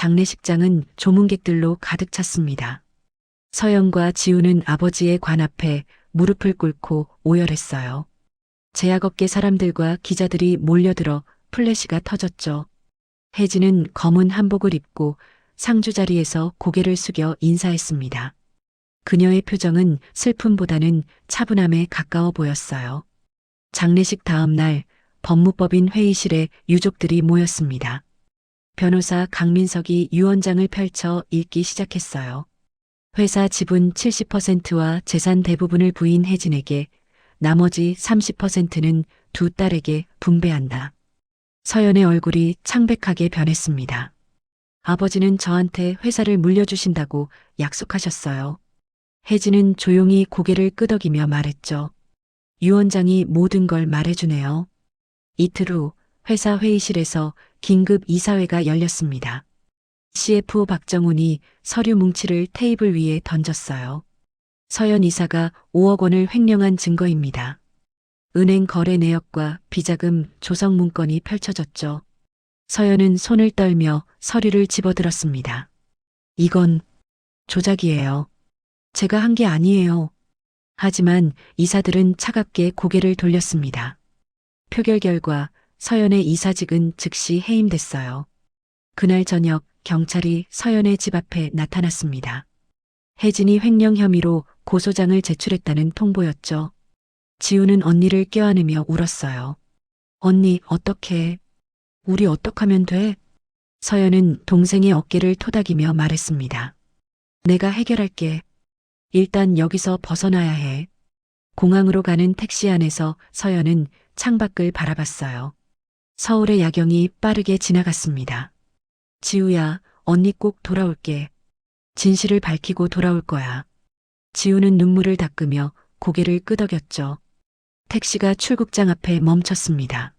장례식장은 조문객들로 가득 찼습니다. 서연과 지우는 아버지의 관 앞에 무릎을 꿇고 오열했어요. 제약업계 사람들과 기자들이 몰려들어 플래시가 터졌죠. 혜진은 검은 한복을 입고 상주 자리에서 고개를 숙여 인사했습니다. 그녀의 표정은 슬픔보다는 차분함에 가까워 보였어요. 장례식 다음 날 법무법인 회의실에 유족들이 모였습니다. 변호사 강민석이 유언장을 펼쳐 읽기 시작했어요. 회사 지분 70%와 재산 대부분을 부인 혜진에게, 나머지 30%는 두 딸에게 분배한다. 서연의 얼굴이 창백하게 변했습니다. 아버지는 저한테 회사를 물려주신다고 약속하셨어요. 혜진은 조용히 고개를 끄덕이며 말했죠. 유언장이 모든 걸 말해주네요. 이틀 후 회사 회의실에서 긴급 이사회가 열렸습니다. CFO 박정훈이 서류 뭉치를 테이블 위에 던졌어요. 서연 이사가 5억 원을 횡령한 증거입니다. 은행 거래 내역과 비자금 조성 문건이 펼쳐졌죠. 서연은 손을 떨며 서류를 집어들었습니다. 이건 조작이에요. 제가 한 게 아니에요. 하지만 이사들은 차갑게 고개를 돌렸습니다. 표결 결과 서연의 이사직은 즉시 해임됐어요. 그날 저녁 경찰이 서연의 집 앞에 나타났습니다. 혜진이 횡령 혐의로 고소장을 제출했다는 통보였죠. 지우는 언니를 껴안으며 울었어요. 언니, 어떡해. 우리 어떡하면 돼? 서연은 동생의 어깨를 토닥이며 말했습니다. 내가 해결할게. 일단 여기서 벗어나야 해. 공항으로 가는 택시 안에서 서연은 창밖을 바라봤어요. 서울의 야경이 빠르게 지나갔습니다. 지우야, 언니 꼭 돌아올게. 진실을 밝히고 돌아올 거야. 지우는 눈물을 닦으며 고개를 끄덕였죠. 택시가 출국장 앞에 멈췄습니다.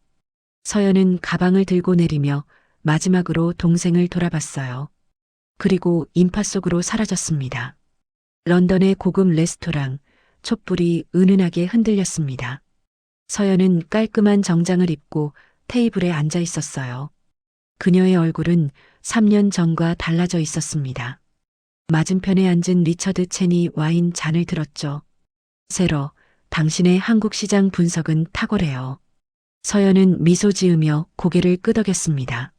서연은 가방을 들고 내리며 마지막으로 동생을 돌아봤어요. 그리고 인파 속으로 사라졌습니다. 런던의 고급 레스토랑, 촛불이 은은하게 흔들렸습니다. 서연은 깔끔한 정장을 입고 테이블에 앉아 있었어요. 그녀의 얼굴은 3년 전과 달라져 있었습니다. 맞은편에 앉은 리처드 첸이 와인 잔을 들었죠. 세러, 당신의 한국 시장 분석은 탁월해요. 서연은 미소 지으며 고개를 끄덕였습니다.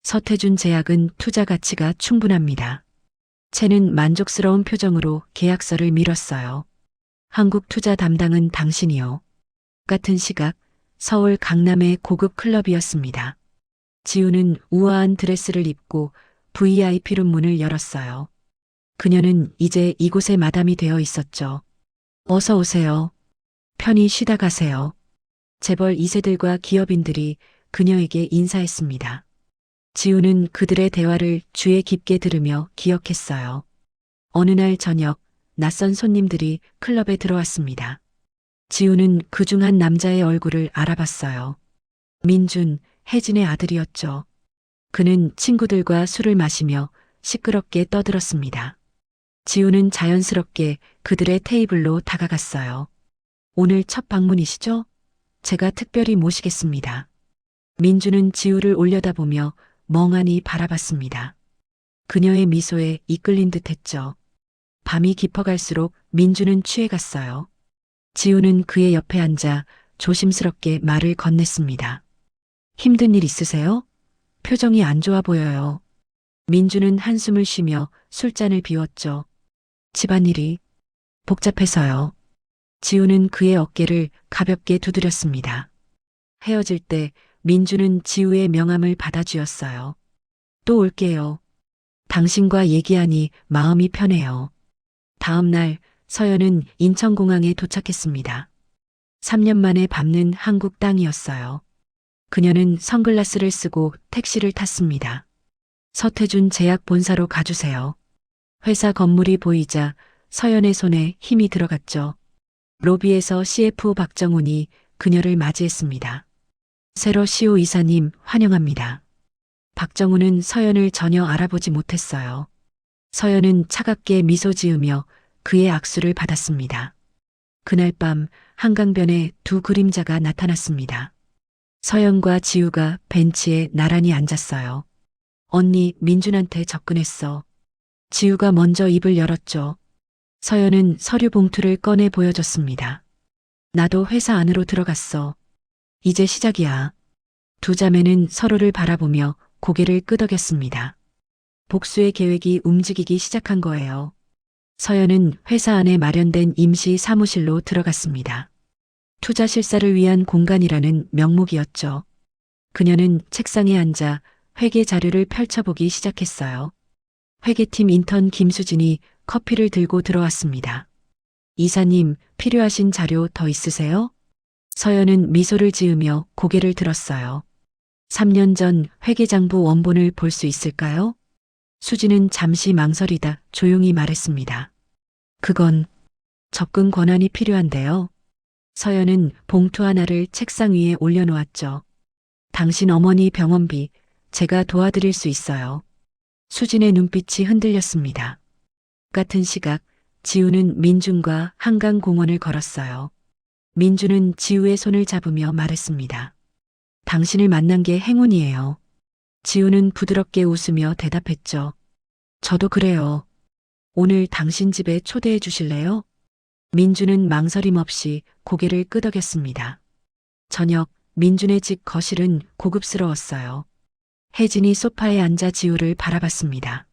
서태준 제약은 투자 가치가 충분합니다. 첸은 만족스러운 표정으로 계약서를 밀었어요. 한국 투자 담당은 당신이요. 같은 시각 서울 강남의 고급 클럽이었습니다. 지우는 우아한 드레스를 입고 VIP룸 문을 열었어요. 그녀는 이제 이곳의 마담이 되어 있었죠. 어서 오세요. 편히 쉬다 가세요. 재벌 2세들과 기업인들이 그녀에게 인사했습니다. 지우는 그들의 대화를 귀에 깊게 들으며 기억했어요. 어느 날 저녁 낯선 손님들이 클럽에 들어왔습니다. 지우는 그중 한 남자의 얼굴을 알아봤어요. 민준, 혜진의 아들이었죠. 그는 친구들과 술을 마시며 시끄럽게 떠들었습니다. 지우는 자연스럽게 그들의 테이블로 다가갔어요. 오늘 첫 방문이시죠? 제가 특별히 모시겠습니다. 민주는 지우를 올려다보며 멍하니 바라봤습니다. 그녀의 미소에 이끌린 듯했죠. 밤이 깊어갈수록 민주는 취해갔어요. 지우는 그의 옆에 앉아 조심스럽게 말을 건넸습니다. 힘든 일 있으세요? 표정이 안 좋아 보여요. 민주는 한숨을 쉬며 술잔을 비웠죠. 집안일이 복잡해서요. 지우는 그의 어깨를 가볍게 두드렸습니다. 헤어질 때 민주는 지우의 명함을 받아주었어요. 또 올게요. 당신과 얘기하니 마음이 편해요. 다음 날 서연은 인천공항에 도착했습니다. 3년 만에 밟는 한국 땅이었어요. 그녀는 선글라스를 쓰고 택시를 탔습니다. 서태준 제약 본사로 가주세요. 회사 건물이 보이자 서연의 손에 힘이 들어갔죠. 로비에서 CFO 박정훈이 그녀를 맞이했습니다. 새로 CEO 이사님 환영합니다. 박정훈은 서연을 전혀 알아보지 못했어요. 서연은 차갑게 미소 지으며 그의 악수를 받았습니다. 그날 밤 한강변에 두 그림자가 나타났습니다. 서연과 지우가 벤치에 나란히 앉았어요. 언니 민준한테 접근했어. 지우가 먼저 입을 열었죠. 서연은 서류 봉투를 꺼내 보여줬습니다. 나도 회사 안으로 들어갔어. 이제 시작이야. 두 자매는 서로를 바라보며 고개를 끄덕였습니다. 복수의 계획이 움직이기 시작한 거예요. 서연은 회사 안에 마련된 임시 사무실로 들어갔습니다. 투자 실사를 위한 공간이라는 명목이었죠. 그녀는 책상에 앉아 회계 자료를 펼쳐보기 시작했어요. 회계팀 인턴 김수진이 커피를 들고 들어왔습니다. 이사님, 필요하신 자료 더 있으세요? 서연은 미소를 지으며 고개를 들었어요. 3년 전 회계장부 원본을 볼 수 있을까요? 수진은 잠시 망설이다 조용히 말했습니다. 그건 접근 권한이 필요한데요. 서연은 봉투 하나를 책상 위에 올려놓았죠. 당신 어머니 병원비 제가 도와드릴 수 있어요. 수진의 눈빛이 흔들렸습니다. 같은 시각 지우는 민준과 한강공원을 걸었어요. 민준은 지우의 손을 잡으며 말했습니다. 당신을 만난 게 행운이에요. 지우는 부드럽게 웃으며 대답했죠. 저도 그래요. 오늘 당신 집에 초대해 주실래요? 민준은 망설임 없이 고개를 끄덕였습니다. 저녁 민준의 집 거실은 고급스러웠어요. 혜진이 소파에 앉아 지우를 바라봤습니다.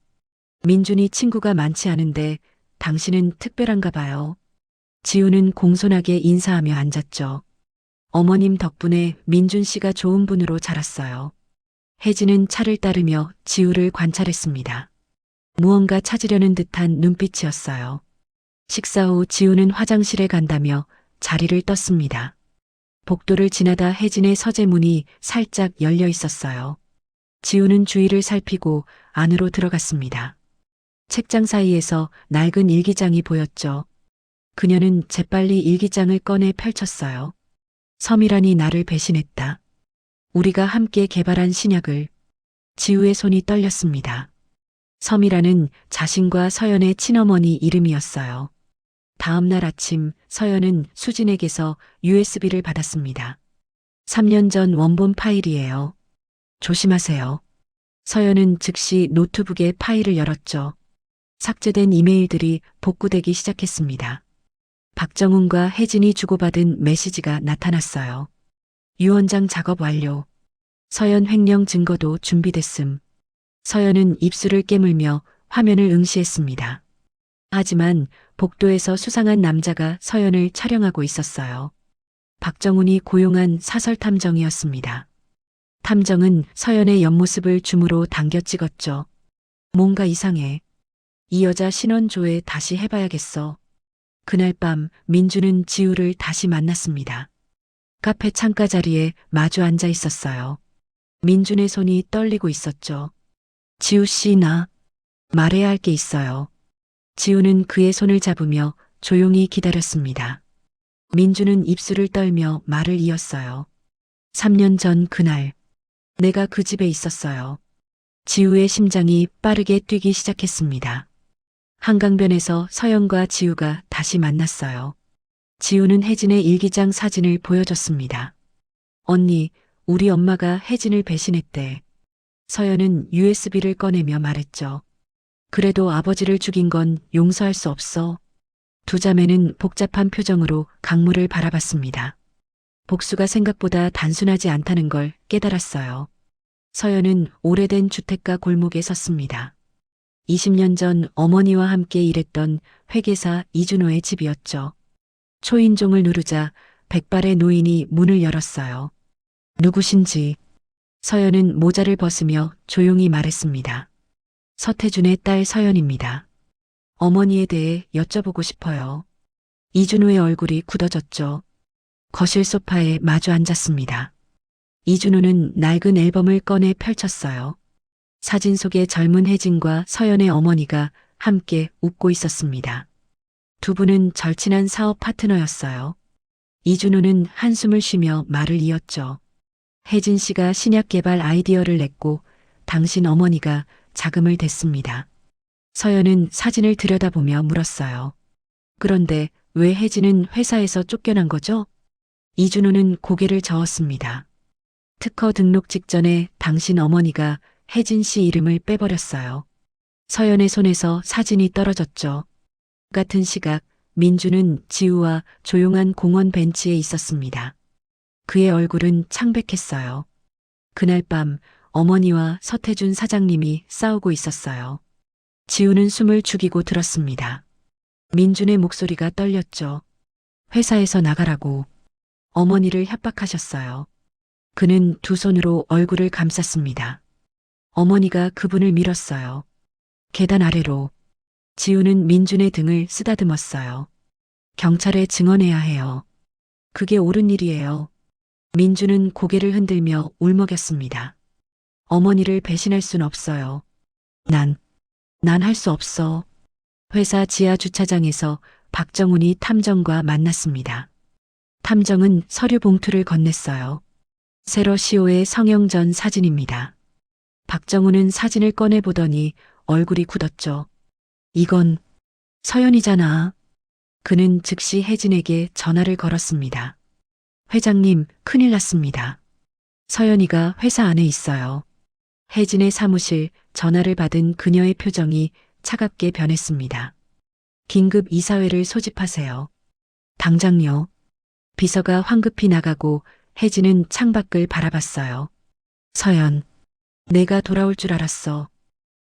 민준이 친구가 많지 않은데 당신은 특별한가 봐요. 지우는 공손하게 인사하며 앉았죠. 어머님 덕분에 민준 씨가 좋은 분으로 자랐어요. 혜진은 차를 따르며 지우를 관찰했습니다. 무언가 찾으려는 듯한 눈빛이었어요. 식사 후 지우는 화장실에 간다며 자리를 떴습니다. 복도를 지나다 혜진의 서재문이 살짝 열려 있었어요. 지우는 주위를 살피고 안으로 들어갔습니다. 책장 사이에서 낡은 일기장이 보였죠. 그녀는 재빨리 일기장을 꺼내 펼쳤어요. 서미란이 나를 배신했다. 우리가 함께 개발한 신약을. 지우의 손이 떨렸습니다. 서미란은 자신과 서연의 친어머니 이름이었어요. 다음 날 아침 서연은 수진에게서 USB를 받았습니다. 3년 전 원본 파일이에요. 조심하세요. 서연은 즉시 노트북에 파일을 열었죠. 삭제된 이메일들이 복구되기 시작했습니다. 박정훈과 혜진이 주고받은 메시지가 나타났어요. 유언장 작업 완료. 서연 횡령 증거도 준비됐음. 서연은 입술을 깨물며 화면을 응시했습니다. 하지만 복도에서 수상한 남자가 서연을 촬영하고 있었어요. 박정훈이 고용한 사설 탐정이었습니다. 탐정은 서연의 옆모습을 줌으로 당겨 찍었죠. 뭔가 이상해. 이 여자 신원 조회 다시 해봐야겠어. 그날 밤 민주는 지우를 다시 만났습니다. 카페 창가 자리에 마주 앉아 있었어요. 민준의 손이 떨리고 있었죠. 지우 씨, 나 말해야 할 게 있어요. 지우는 그의 손을 잡으며 조용히 기다렸습니다. 민준은 입술을 떨며 말을 이었어요. 3년 전 그날, 내가 그 집에 있었어요. 지우의 심장이 빠르게 뛰기 시작했습니다. 한강변에서 서연과 지우가 다시 만났어요. 지우는 혜진의 일기장 사진을 보여줬습니다. 언니, 우리 엄마가 혜진을 배신했대. 서연은 USB를 꺼내며 말했죠. 그래도 아버지를 죽인 건 용서할 수 없어. 두 자매는 복잡한 표정으로 강물을 바라봤습니다. 복수가 생각보다 단순하지 않다는 걸 깨달았어요. 서연은 오래된 주택가 골목에 섰습니다. 20년 전 어머니와 함께 일했던 회계사 이준호의 집이었죠. 초인종을 누르자 백발의 노인이 문을 열었어요. 누구신지. 서연은 모자를 벗으며 조용히 말했습니다. 서태준의 딸 서연입니다. 어머니에 대해 여쭤보고 싶어요. 이준호의 얼굴이 굳어졌죠. 거실 소파에 마주 앉았습니다. 이준호는 낡은 앨범을 꺼내 펼쳤어요. 사진 속의 젊은 혜진과 서연의 어머니가 함께 웃고 있었습니다. 두 분은 절친한 사업 파트너였어요. 이준호는 한숨을 쉬며 말을 이었죠. 혜진 씨가 신약 개발 아이디어를 냈고 당신 어머니가 자금을 댔습니다. 서연은 사진을 들여다보며 물었어요. 그런데 왜 혜진은 회사에서 쫓겨난 거죠? 이준호는 고개를 저었습니다. 특허 등록 직전에 당신 어머니가 혜진 씨 이름을 빼버렸어요. 서연의 손에서 사진이 떨어졌죠. 같은 시각 민주는 지우와 조용한 공원 벤치에 있었습니다. 그의 얼굴은 창백했어요. 그날 밤 어머니와 서태준 사장님이 싸우고 있었어요. 지우는 숨을 죽이고 들었습니다. 민준의 목소리가 떨렸죠. 회사에서 나가라고 어머니를 협박하셨어요. 그는 두 손으로 얼굴을 감쌌습니다. 어머니가 그분을 밀었어요. 계단 아래로. 지우는 민준의 등을 쓰다듬었어요. 경찰에 증언해야 해요. 그게 옳은 일이에요. 민준은 고개를 흔들며 울먹였습니다. 어머니를 배신할 순 없어요. 난 할 수 없어. 회사 지하 주차장에서 박정훈이 탐정과 만났습니다. 탐정은 서류 봉투를 건넸어요. 세러 시호의 성형전 사진입니다. 박정훈은 사진을 꺼내보더니 얼굴이 굳었죠. 이건 서연이잖아. 그는 즉시 혜진에게 전화를 걸었습니다. 회장님, 큰일 났습니다. 서연이가 회사 안에 있어요. 혜진의 사무실 전화를 받은 그녀의 표정이 차갑게 변했습니다. 긴급 이사회를 소집하세요. 당장요. 비서가 황급히 나가고 혜진은 창밖을 바라봤어요. 서연, 내가 돌아올 줄 알았어.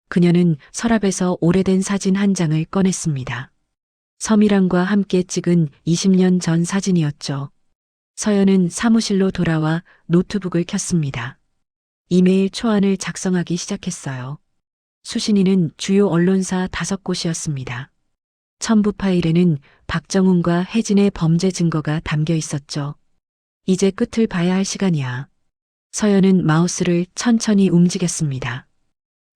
그녀는 서랍에서 오래된 사진 한 장을 꺼냈습니다. 서미랑과 함께 찍은 20년 전 사진이었죠. 서연은 사무실로 돌아와 노트북을 켰습니다. 이메일 초안을 작성하기 시작했어요. 수신인은 주요 언론사 5곳이었습니다. 첨부 파일에는 박정훈과 혜진의 범죄 증거가 담겨 있었죠. 이제 끝을 봐야 할 시간이야. 서연은 마우스를 천천히 움직였습니다.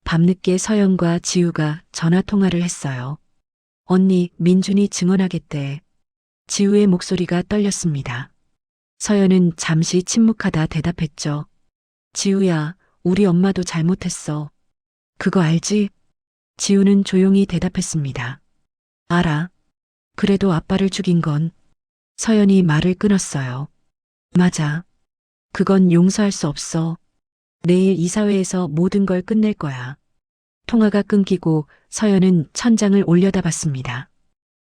밤늦게 서연과 지우가 전화 통화를 했어요. 언니, 민준이 증언하겠대. 지우의 목소리가 떨렸습니다. 서연은 잠시 침묵하다 대답했죠. 지우야, 우리 엄마도 잘못했어. 그거 알지? 지우는 조용히 대답했습니다. 알아. 그래도 아빠를 죽인 건. 서연이 말을 끊었어요. 맞아. 그건 용서할 수 없어. 내일 이사회에서 모든 걸 끝낼 거야. 통화가 끊기고 서연은 천장을 올려다봤습니다.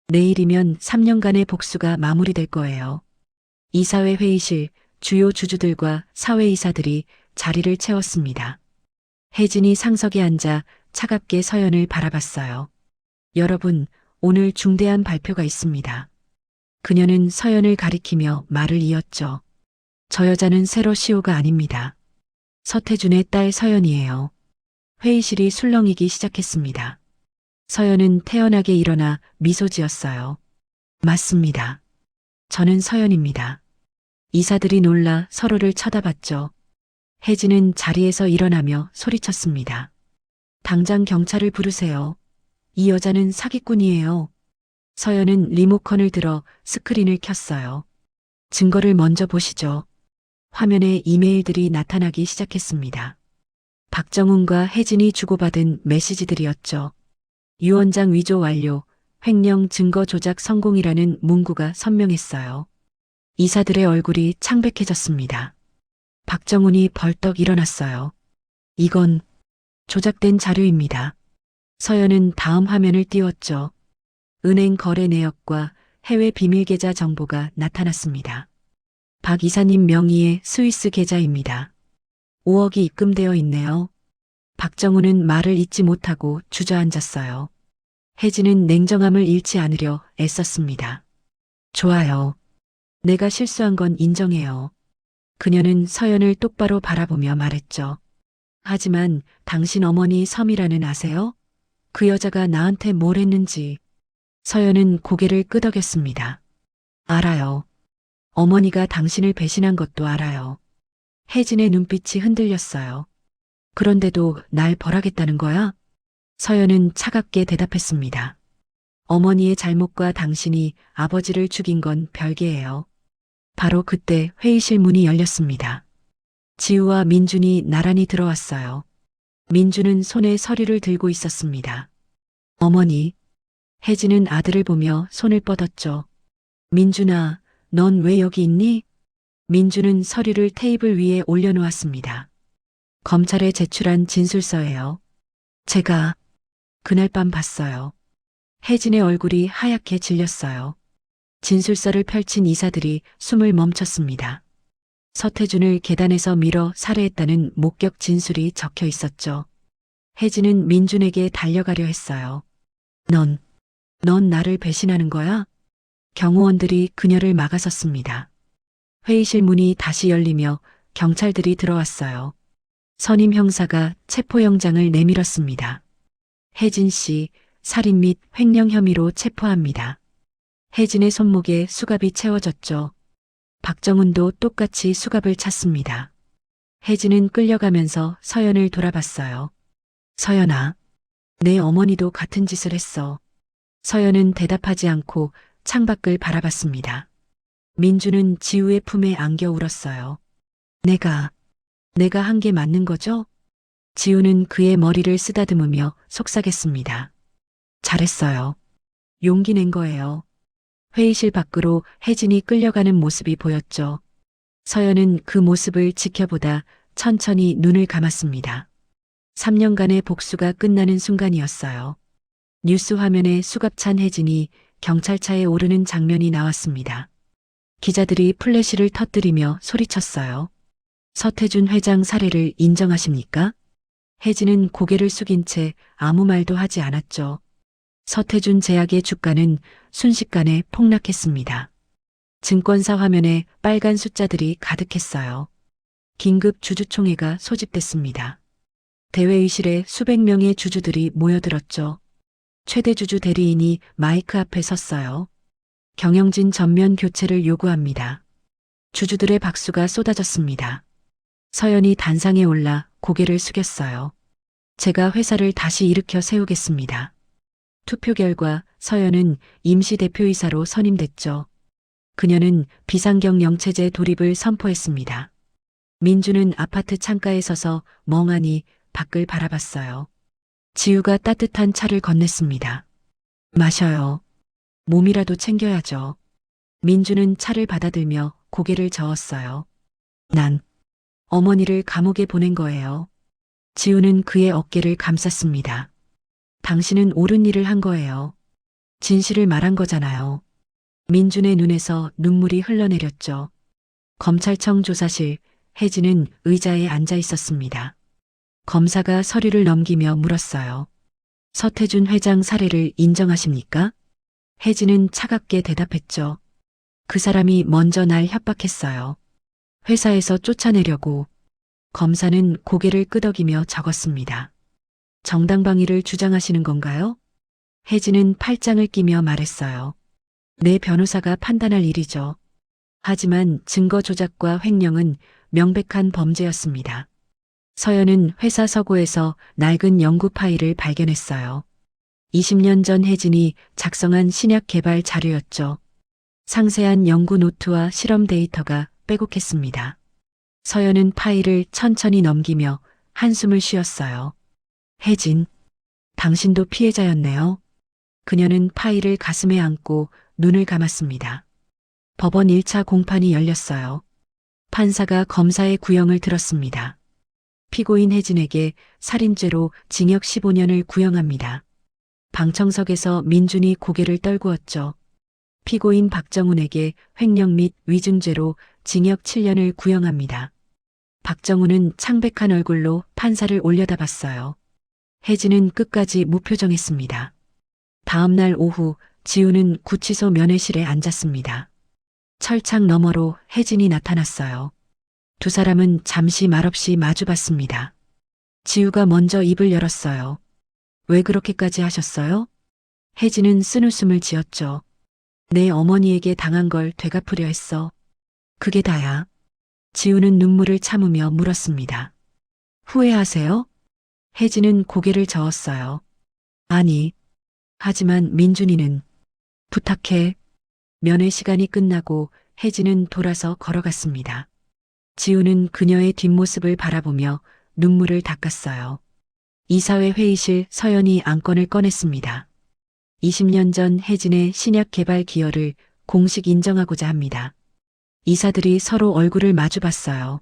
내일이면 3년간의 복수가 마무리될 거예요. 이사회 회의실, 주요 주주들과 사회이사들이 자리를 채웠습니다. 혜진이 상석에 앉아 차갑게 서연을 바라봤어요. 여러분, 오늘 중대한 발표가 있습니다. 그녀는 서연을 가리키며 말을 이었죠. 저 여자는 세로 시호가 아닙니다. 서태준의 딸 서연이에요. 회의실이 술렁이기 시작했습니다. 서연은 태연하게 일어나 미소 지었어요. 맞습니다. 저는 서연입니다. 이사들이 놀라 서로를 쳐다봤죠. 혜진은 자리에서 일어나며 소리쳤습니다. 당장 경찰을 부르세요. 이 여자는 사기꾼이에요. 서연은 리모컨을 들어 스크린을 켰어요. 증거를 먼저 보시죠. 화면에 이메일들이 나타나기 시작했습니다. 박정훈과 혜진이 주고받은 메시지들이었죠. 유언장 위조 완료, 횡령 증거 조작 성공이라는 문구가 선명했어요. 이사들의 얼굴이 창백해졌습니다. 박정훈이 벌떡 일어났어요. 이건 조작된 자료입니다. 서연은 다음 화면을 띄웠죠. 은행 거래 내역과 해외 비밀 계좌 정보가 나타났습니다. 박 이사님 명의의 스위스 계좌입니다. 5억이 입금되어 있네요. 박정훈은 말을 잇지 못하고 주저앉았어요. 혜진은 냉정함을 잃지 않으려 애썼습니다. 좋아요. 내가 실수한 건 인정해요. 그녀는 서연을 똑바로 바라보며 말했죠. 하지만 당신 어머니 서미라는 아세요? 그 여자가 나한테 뭘 했는지. 서연은 고개를 끄덕였습니다. 알아요. 어머니가 당신을 배신한 것도 알아요. 혜진의 눈빛이 흔들렸어요. 그런데도 날 벌하겠다는 거야? 서연은 차갑게 대답했습니다. 어머니의 잘못과 당신이 아버지를 죽인 건 별개예요. 바로 그때 회의실 문이 열렸습니다. 지우와 민준이 나란히 들어왔어요. 민준은 손에 서류를 들고 있었습니다. 어머니, 혜진은 아들을 보며 손을 뻗었죠. 민준아, 넌 왜 여기 있니? 민준은 서류를 테이블 위에 올려놓았습니다. 검찰에 제출한 진술서예요. 제가 그날 밤 봤어요. 혜진의 얼굴이 하얗게 질렸어요. 진술서를 펼친 이사들이 숨을 멈췄습니다. 서태준을 계단에서 밀어 살해했다는 목격 진술이 적혀 있었죠. 혜진은 민준에게 달려가려 했어요. 넌 나를 배신하는 거야? 경호원들이 그녀를 막아섰습니다. 회의실 문이 다시 열리며 경찰들이 들어왔어요. 선임 형사가 체포영장을 내밀었습니다. 혜진 씨 살인 및 횡령 혐의로 체포합니다. 혜진의 손목에 수갑이 채워졌죠. 박정훈도 똑같이 수갑을 찼습니다. 혜진은 끌려가면서 서연을 돌아봤어요. 서연아, 내 어머니도 같은 짓을 했어. 서연은 대답하지 않고 창밖을 바라봤습니다. 민주는 지우의 품에 안겨 울었어요. 내가 한 게 맞는 거죠? 지우는 그의 머리를 쓰다듬으며 속삭였습니다. 잘했어요. 용기 낸 거예요. 회의실 밖으로 혜진이 끌려가는 모습이 보였죠. 서연은 그 모습을 지켜보다 천천히 눈을 감았습니다. 3년간의 복수가 끝나는 순간이었어요. 뉴스 화면에 수갑찬 혜진이 경찰차에 오르는 장면이 나왔습니다. 기자들이 플래시를 터뜨리며 소리쳤어요. 서태준 회장 살해를 인정하십니까? 혜진은 고개를 숙인 채 아무 말도 하지 않았죠. 서태준 제약의 주가는 순식간에 폭락했습니다. 증권사 화면에 빨간 숫자들이 가득했어요. 긴급 주주총회가 소집됐습니다. 대회의실에 수백 명의 주주들이 모여들었죠. 최대 주주 대리인이 마이크 앞에 섰어요. 경영진 전면 교체를 요구합니다. 주주들의 박수가 쏟아졌습니다. 서연이 단상에 올라 고개를 숙였어요. 제가 회사를 다시 일으켜 세우겠습니다. 투표 결과 서연은 임시대표이사로 선임됐죠. 그녀는 비상경 영체제 돌입을 선포했습니다. 민주는 아파트 창가에 서서 멍하니 밖을 바라봤어요. 지우가 따뜻한 차를 건넸습니다. 마셔요. 몸이라도 챙겨야죠. 민주는 차를 받아들며 고개를 저었어요. 난 어머니를 감옥에 보낸 거예요. 지우는 그의 어깨를 감쌌습니다. 당신은 옳은 일을 한 거예요. 진실을 말한 거잖아요. 민준의 눈에서 눈물이 흘러내렸죠. 검찰청 조사실, 혜진은 의자에 앉아 있었습니다. 검사가 서류를 넘기며 물었어요. 서태준 회장 살해를 인정하십니까? 혜진은 차갑게 대답했죠. 그 사람이 먼저 날 협박했어요. 회사에서 쫓아내려고. 검사는 고개를 끄덕이며 적었습니다. 정당방위를 주장하시는 건가요? 혜진은 팔짱을 끼며 말했어요. 내 변호사가 판단할 일이죠. 하지만 증거 조작과 횡령은 명백한 범죄였습니다. 서연은 회사 서고에서 낡은 연구 파일을 발견했어요. 20년 전 혜진이 작성한 신약 개발 자료였죠. 상세한 연구 노트와 실험 데이터가 빼곡했습니다. 서연은 파일을 천천히 넘기며 한숨을 쉬었어요. 혜진, 당신도 피해자였네요. 그녀는 파일을 가슴에 안고 눈을 감았습니다. 법원 1차 공판이 열렸어요. 판사가 검사의 구형을 들었습니다. 피고인 혜진에게 살인죄로 징역 15년을 구형합니다. 방청석에서 민준이 고개를 떨구었죠. 피고인 박정훈에게 횡령 및 위증죄로 징역 7년을 구형합니다. 박정훈은 창백한 얼굴로 판사를 올려다봤어요. 혜진은 끝까지 무표정했습니다. 다음 날 오후 지우는 구치소 면회실에 앉았습니다. 철창 너머로 혜진이 나타났어요. 두 사람은 잠시 말없이 마주봤습니다. 지우가 먼저 입을 열었어요. 왜 그렇게까지 하셨어요? 혜진은 쓴웃음을 지었죠. 내 어머니에게 당한 걸 되갚으려 했어. 그게 다야. 지우는 눈물을 참으며 물었습니다. 후회하세요? 혜진은 고개를 저었어요. 아니. 하지만 민준이는 부탁해. 면회 시간이 끝나고 혜진은 돌아서 걸어갔습니다. 지우는 그녀의 뒷모습을 바라보며 눈물을 닦았어요. 이사회 회의실 서연이 안건을 꺼냈습니다. 20년 전 혜진의 신약 개발 기여를 공식 인정하고자 합니다. 이사들이 서로 얼굴을 마주봤어요.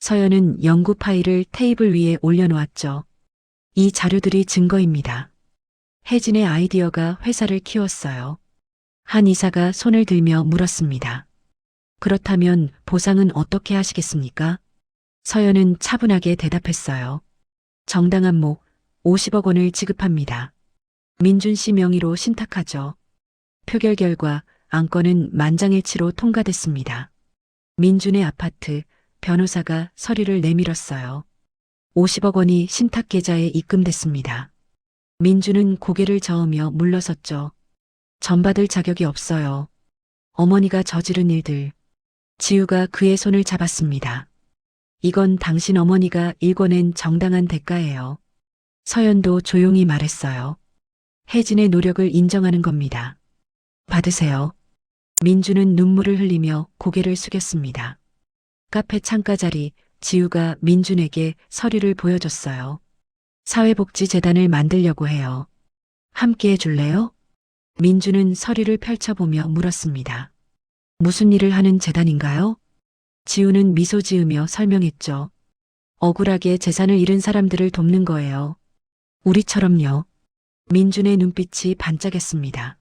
서연은 연구 파일을 테이블 위에 올려놓았죠. 이 자료들이 증거입니다. 혜진의 아이디어가 회사를 키웠어요. 한 이사가 손을 들며 물었습니다. 그렇다면 보상은 어떻게 하시겠습니까? 서연은 차분하게 대답했어요. 정당한 목 50억 원을 지급합니다. 민준 씨 명의로 신탁하죠. 표결 결과 안건은 만장일치로 통과됐습니다. 민준의 아파트, 변호사가 서류를 내밀었어요. 50억 원이 신탁 계좌에 입금됐습니다. 민준은 고개를 저으며 물러섰죠. 전받을 자격이 없어요. 어머니가 저지른 일들. 지우가 그의 손을 잡았습니다. 이건 당신 어머니가 일궈낸 정당한 대가예요. 서연도 조용히 말했어요. 혜진의 노력을 인정하는 겁니다. 받으세요. 민주는 눈물을 흘리며 고개를 숙였습니다. 카페 창가 자리, 지우가 민준에게 서류를 보여줬어요. 사회복지재단을 만들려고 해요. 함께 해줄래요? 민주는 서류를 펼쳐보며 물었습니다. 무슨 일을 하는 재단인가요? 지우는 미소 지으며 설명했죠. 억울하게 재산을 잃은 사람들을 돕는 거예요. 우리처럼요. 민준의 눈빛이 반짝였습니다.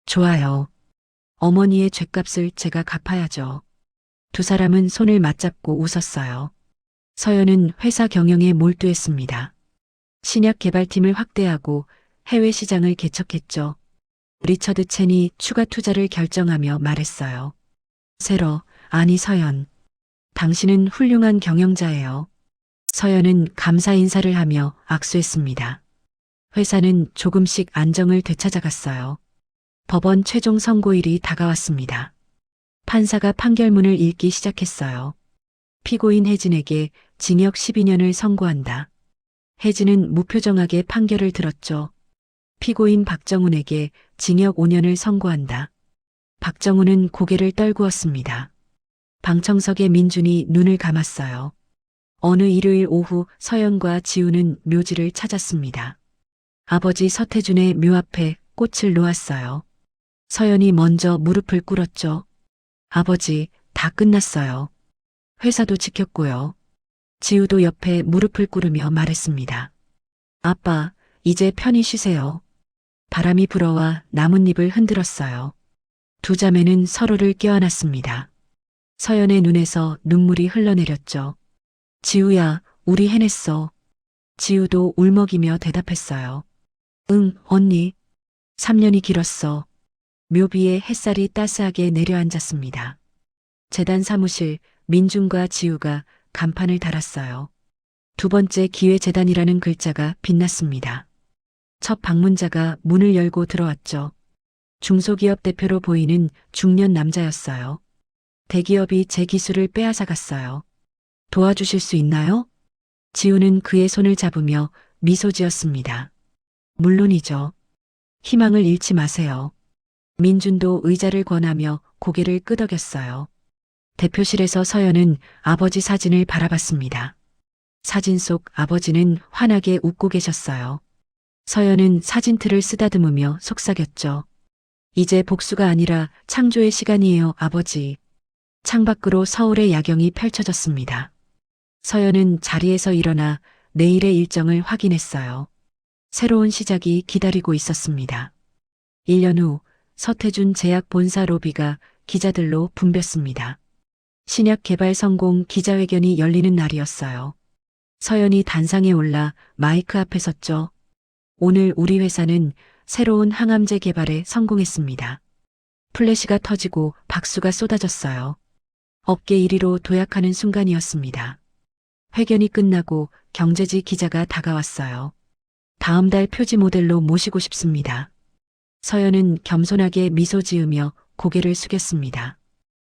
좋아요. 어머니의 죗값을 제가 갚아야죠. 두 사람은 손을 맞잡고 웃었어요. 서연은 회사 경영에 몰두했습니다. 신약 개발팀을 확대하고 해외 시장을 개척했죠. 리처드 첸이 추가 투자를 결정하며 말했어요. 세러, 아니 서연. 당신은 훌륭한 경영자예요. 서연은 감사 인사를 하며 악수했습니다. 회사는 조금씩 안정을 되찾아갔어요. 법원 최종 선고일이 다가왔습니다. 판사가 판결문을 읽기 시작했어요. 피고인 혜진에게 징역 12년을 선고한다. 혜진은 무표정하게 판결을 들었죠. 피고인 박정훈에게 징역 5년을 선고한다. 박정훈은 고개를 떨구었습니다. 방청석에 민준이 눈을 감았어요. 어느 일요일 오후 서연과 지우는 묘지를 찾았습니다. 아버지 서태준의 묘 앞에 꽃을 놓았어요. 서연이 먼저 무릎을 꿇었죠. 아버지, 다 끝났어요. 회사도 지켰고요. 지우도 옆에 무릎을 꿇으며 말했습니다. 아빠, 이제 편히 쉬세요. 바람이 불어와 나뭇잎을 흔들었어요. 두 자매는 서로를 껴안았습니다. 서연의 눈에서 눈물이 흘러내렸죠. 지우야, 우리 해냈어. 지우도 울먹이며 대답했어요. 응, 언니. 3년이 길었어. 묘비에 햇살이 따스하게 내려앉았습니다. 재단 사무실, 민준과 지우가 간판을 달았어요. 두 번째 기회재단이라는 글자가 빛났습니다. 첫 방문자가 문을 열고 들어왔죠. 중소기업 대표로 보이는 중년 남자였어요. 대기업이 제 기술을 빼앗아갔어요. 도와주실 수 있나요? 지우는 그의 손을 잡으며 미소 지었습니다. 물론이죠. 희망을 잃지 마세요. 민준도 의자를 권하며 고개를 끄덕였어요. 대표실에서 서연은 아버지 사진을 바라봤습니다. 사진 속 아버지는 환하게 웃고 계셨어요. 서연은 사진틀을 쓰다듬으며 속삭였죠. 이제 복수가 아니라 창조의 시간이에요, 아버지. 창밖으로 서울의 야경이 펼쳐졌습니다. 서연은 자리에서 일어나 내일의 일정을 확인했어요. 새로운 시작이 기다리고 있었습니다. 1년 후 서태준 제약 본사 로비가 기자들로 붐볐습니다. 신약 개발 성공 기자회견이 열리는 날이었어요. 서연이 단상에 올라 마이크 앞에 섰죠. 오늘 우리 회사는 새로운 항암제 개발에 성공했습니다. 플래시가 터지고 박수가 쏟아졌어요. 업계 1위로 도약하는 순간이었습니다. 회견이 끝나고 경제지 기자가 다가왔어요. 다음 달 표지 모델로 모시고 싶습니다. 서연은 겸손하게 미소 지으며 고개를 숙였습니다.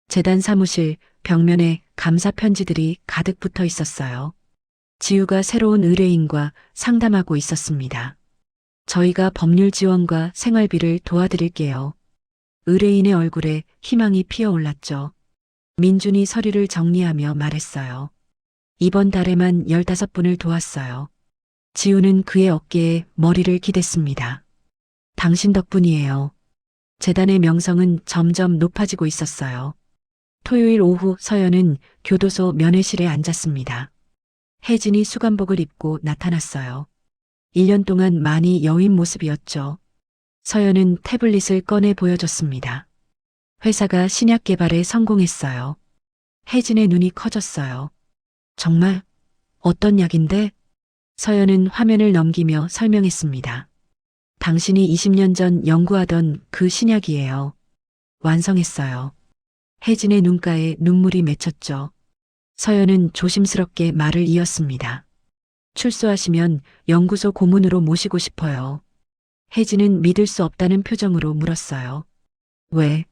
재단 사무실 벽면에 감사 편지들이 가득 붙어 있었어요. 지우가 새로운 의뢰인과 상담하고 있었습니다. 저희가 법률 지원과 생활비를 도와드릴게요. 의뢰인의 얼굴에 희망이 피어올랐죠. 민준이 서류를 정리하며 말했어요. 이번 달에만 15분을 도왔어요. 지우는 그의 어깨에 머리를 기댔습니다. 당신 덕분이에요. 재단의 명성은 점점 높아지고 있었어요. 토요일 오후 서연은 교도소 면회실에 앉았습니다. 혜진이 수감복을 입고 나타났어요. 1년 동안 많이 여윈 모습이었죠. 서연은 태블릿을 꺼내 보여줬습니다. 회사가 신약 개발에 성공했어요. 혜진의 눈이 커졌어요. 정말? 어떤 약인데? 서연은 화면을 넘기며 설명했습니다. 당신이 20년 전 연구하던 그 신약이에요. 완성했어요. 혜진의 눈가에 눈물이 맺혔죠. 서연은 조심스럽게 말을 이었습니다. 출소하시면 연구소 고문으로 모시고 싶어요. 혜진은 믿을 수 없다는 표정으로 물었어요. 왜?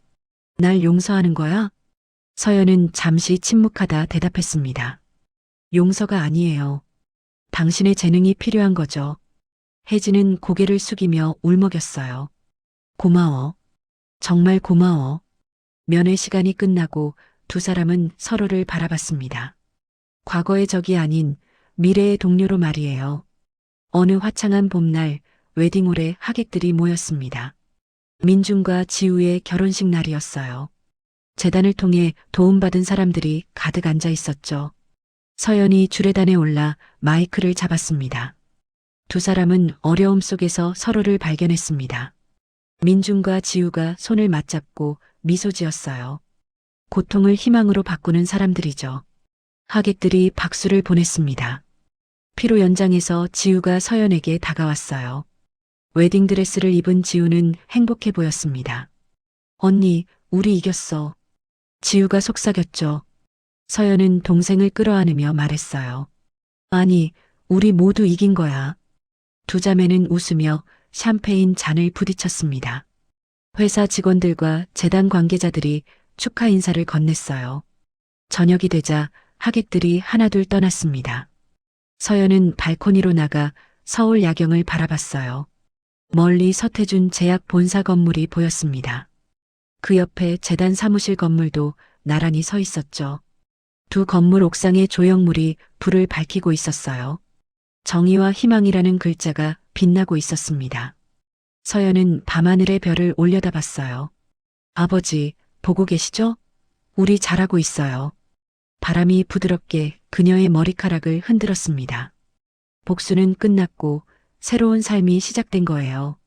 날 용서하는 거야? 서연은 잠시 침묵하다 대답했습니다. 용서가 아니에요. 당신의 재능이 필요한 거죠. 혜진은 고개를 숙이며 울먹였어요. 고마워. 정말 고마워. 면회 시간이 끝나고 두 사람은 서로를 바라봤습니다. 과거의 적이 아닌 미래의 동료로 말이에요. 어느 화창한 봄날 웨딩홀에 하객들이 모였습니다. 민준과 지우의 결혼식 날이었어요. 재단을 통해 도움받은 사람들이 가득 앉아 있었죠. 서연이 주례단에 올라 마이크를 잡았습니다. 두 사람은 어려움 속에서 서로를 발견했습니다. 민준과 지우가 손을 맞잡고 미소 지었어요. 고통을 희망으로 바꾸는 사람들이죠. 하객들이 박수를 보냈습니다. 피로 연장에서 지우가 서연에게 다가왔어요. 웨딩드레스를 입은 지우는 행복해 보였습니다. 언니, 우리 이겼어. 지우가 속삭였죠. 서연은 동생을 끌어안으며 말했어요. 아니, 우리 모두 이긴 거야. 두 자매는 웃으며 샴페인 잔을 부딪혔습니다. 회사 직원들과 재단 관계자들이 축하 인사를 건넸어요. 저녁이 되자 하객들이 하나둘 떠났습니다. 서연은 발코니로 나가 서울 야경을 바라봤어요. 멀리 서태준 제약 본사 건물이 보였습니다. 그 옆에 재단 사무실 건물도 나란히 서 있었죠. 두 건물 옥상에 조형물이 불을 밝히고 있었어요. 정의와 희망이라는 글자가 빛나고 있었습니다. 서연은 밤하늘의 별을 올려다봤어요. 아버지, 보고 계시죠? 우리 잘하고 있어요. 바람이 부드럽게 그녀의 머리카락을 흔들었습니다. 복수는 끝났고 새로운 삶이 시작된 거예요.